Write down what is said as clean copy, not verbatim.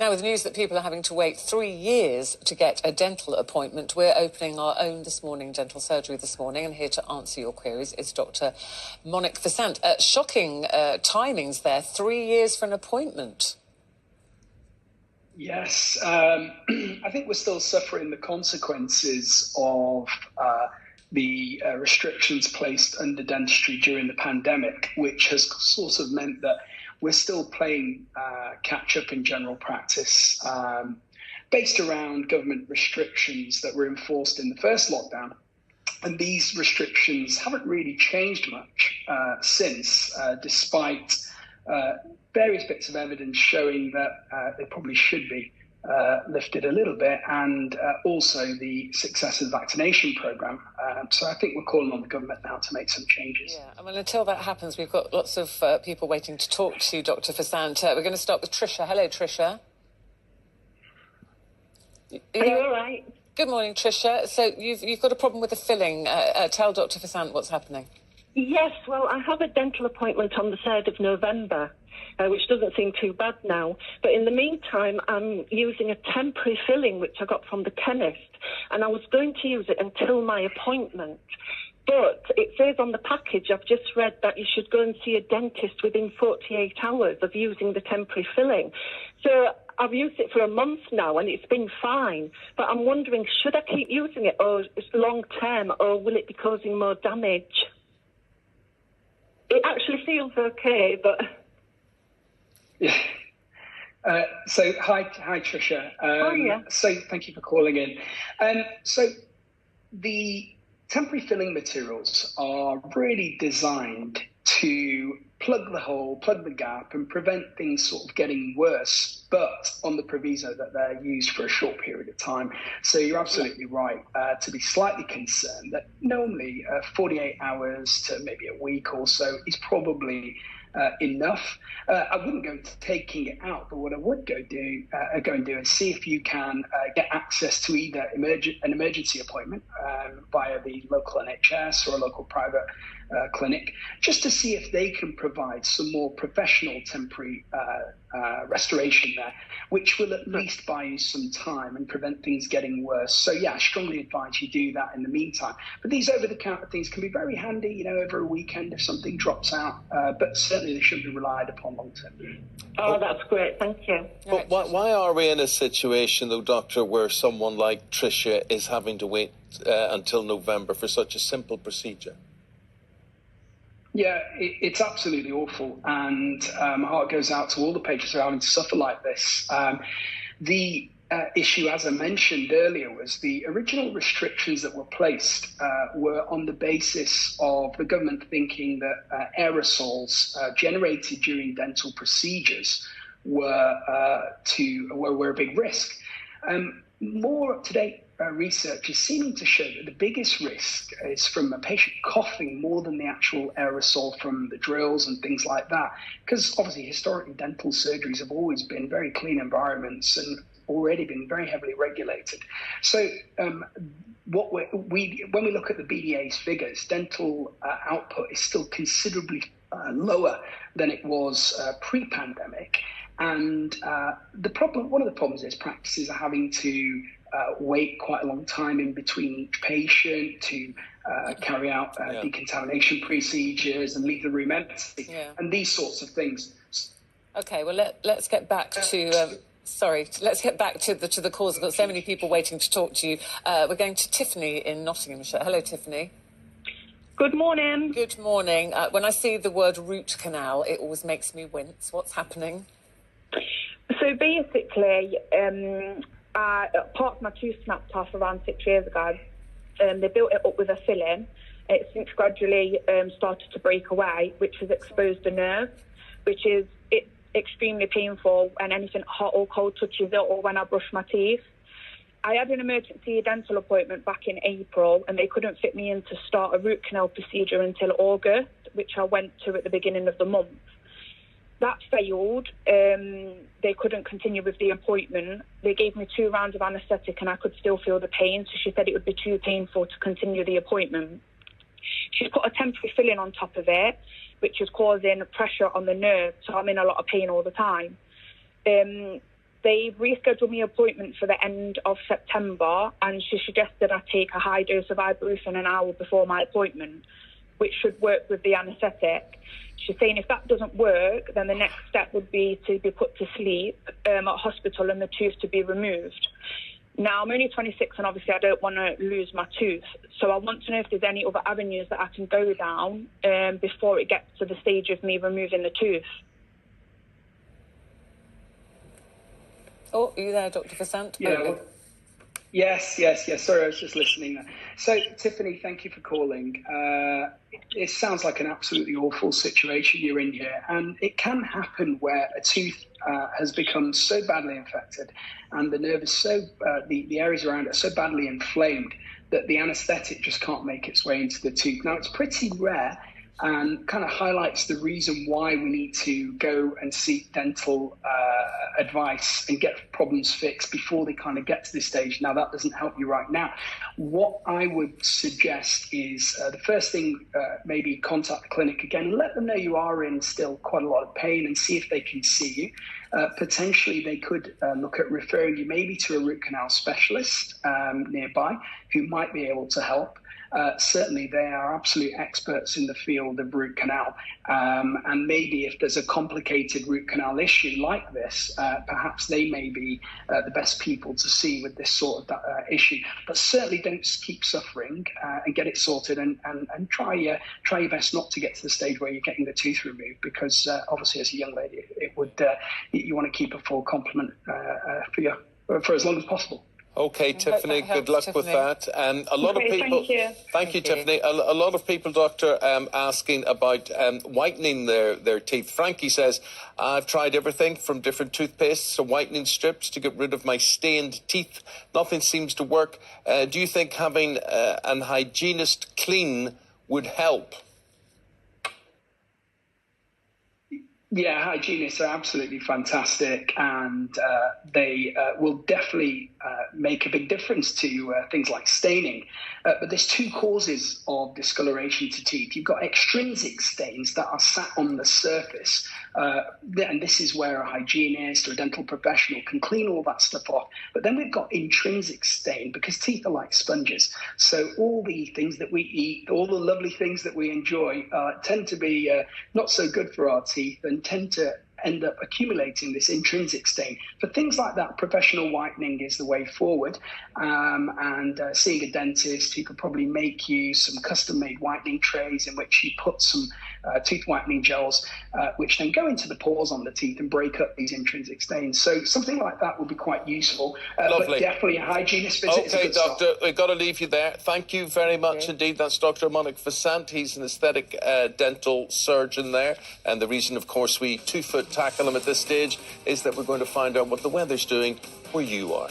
Now, with news that people are having to wait 3 years to get a dental appointment, we're opening our own dental surgery this morning, and here to answer your queries is Dr. Monique Vissant. Shocking timings there, 3 years for an appointment. Yes, I think we're still suffering the consequences of the restrictions placed under dentistry during the pandemic, which has sort of meant that we're still playing catch up in general practice based around government restrictions that were enforced in the first lockdown. And these restrictions haven't really changed much since, despite various bits of evidence showing that they probably should be lifted a little bit, and also the success of the vaccination programme. So I think we're calling on the government now to make some changes. Yeah, I mean, until that happens, we've got lots of people waiting to talk to you, Dr. Vissant. We're going to start with Tricia. Hello, Tricia. Are you all right? Good morning, Tricia. So you've got a problem with the filling. Tell Dr. Vissant what's happening. Yes, well, I have a dental appointment on the 3rd of November, which doesn't seem too bad now. But in the meantime, I'm using a temporary filling, which I got from the chemist, and I was going to use it until my appointment. But it says on the package, I've just read that you should go and see a dentist within 48 hours of using the temporary filling. So I've used it for a month now, and it's been fine. But I'm wondering, should I keep using it, or it's long term, or will it be causing more damage? It actually feels okay, but... Yeah. So hi Tricia. Hiya. So thank you for calling in. So the temporary filling materials are really designed to plug the hole, plug the gap, and prevent things sort of getting worse, but on the proviso that they're used for a short period of time. So you're absolutely right to be slightly concerned that normally 48 hours to maybe a week or so is probably enough. I wouldn't go taking it out, but what I would go and do is see if you can get access to either an emergency appointment via the local NHS or a local private clinic, just to see if they can provide some more professional temporary restoration there, which will at least buy you some time and prevent things getting worse. So yeah, I strongly advise you do that in the meantime. But these over-the-counter things can be very handy, over a weekend if something drops out, but certainly they shouldn't be relied upon long term. Oh, that's great, thank you. But why are we in a situation, though, Doctor, where someone like Tricia is having to wait until November for such a simple procedure? Yeah, it's absolutely awful, and my heart goes out to all the patients who are having to suffer like this. The issue, as I mentioned earlier, was the original restrictions that were placed were on the basis of the government thinking that aerosols generated during dental procedures were a big risk. More up-to-date research is seeming to show that the biggest risk is from a patient coughing more than the actual aerosol from the drills and things like that, because obviously historically dental surgeries have always been very clean environments and already been very heavily regulated. So when we look at the BDA's figures, dental output is still considerably lower than it was pre-pandemic. And one of the problems is practices are having to wait quite a long time in between each patient to carry out decontamination procedures and leave the room empty, and these sorts of things. Okay, well let's get back to. Let's get back to the cause. We've got so many people waiting to talk to you. We're going to Tiffany in Nottinghamshire. Hello, Tiffany. Good morning. Good morning. When I see the word root canal, it always makes me wince. What's happening? So basically, part of my tooth snapped off around 6 years ago. They built it up with a filling. It's since gradually started to break away, which has exposed the nerve, which is extremely painful when anything hot or cold touches it, or when I brush my teeth. I had an emergency dental appointment back in April, and they couldn't fit me in to start a root canal procedure until August, which I went to at the beginning of the month. That failed. They couldn't continue with the appointment. They gave me 2 rounds of anaesthetic, and I could still feel the pain, so she said it would be too painful to continue the appointment. She's put a temporary filling on top of it, which is causing pressure on the nerve, so I'm in a lot of pain all the time. They rescheduled my appointment for the end of September, and she suggested I take a high dose of ibuprofen an hour before my appointment, which should work with the anaesthetic. She's saying if that doesn't work, then the next step would be to be put to sleep at hospital and the tooth to be removed. Now, I'm only 26 and obviously I don't want to lose my tooth. So I want to know if there's any other avenues that I can go down before it gets to the stage of me removing the tooth. Oh, are you there, Dr. Vasant? Yeah. Yes. Sorry, I was just listening. So, Tiffany, thank you for calling. It sounds like an absolutely awful situation you're in here, and it can happen where a tooth has become so badly infected and the nerve is so, the areas around it are so badly inflamed that the anaesthetic just can't make its way into the tooth. Now, it's pretty rare and kind of highlights the reason why we need to go and seek dental advice and get problems fixed before they kind of get to this stage. Now, that doesn't help you right now. What I would suggest is the first thing, maybe contact the clinic again and let them know you are in still quite a lot of pain and see if they can see you. Potentially, they could look at referring you maybe to a root canal specialist nearby who might be able to help. Certainly, they are absolute experts in the field of root canal. And maybe if there's a complicated root canal issue like this, perhaps they may be the best people to see with this sort of issue. But certainly don't keep suffering and get it sorted and try your best not to get to the stage where you're getting the tooth removed, because obviously as a young lady, it would you want to keep a full complement for as long as possible. Okay, Tiffany, good luck with that. A lot of people. Thank you, Tiffany. A lot of people, Doctor, asking about whitening their teeth. Frankie says, I've tried everything from different toothpastes to whitening strips to get rid of my stained teeth. Nothing seems to work. Do you think having an hygienist clean would help? Yeah, hygienists are absolutely fantastic, and they will definitely make a big difference to things like staining. But there's two causes of discoloration to teeth. You've got extrinsic stains that are sat on the surface, and this is where a hygienist or a dental professional can clean all that stuff off. But then we've got intrinsic stain, because teeth are like sponges. So all the things that we eat, all the lovely things that we enjoy, tend to be not so good for our teeth and tend to end up accumulating this intrinsic stain. For things like that, professional whitening is the way forward. And seeing a dentist who could probably make you some custom-made whitening trays in which you put some tooth whitening gels, which then go into the pores on the teeth and break up these intrinsic stains. So something like that would be quite useful. Lovely. But definitely a hygienist visit. Okay, Doctor, we've got to leave you there. Thank you very much indeed. That's Dr. Monic Vasant. He's an aesthetic dental surgeon there. And the reason, of course, we 2-foot tackle him at this stage is that we're going to find out what the weather's doing where you are.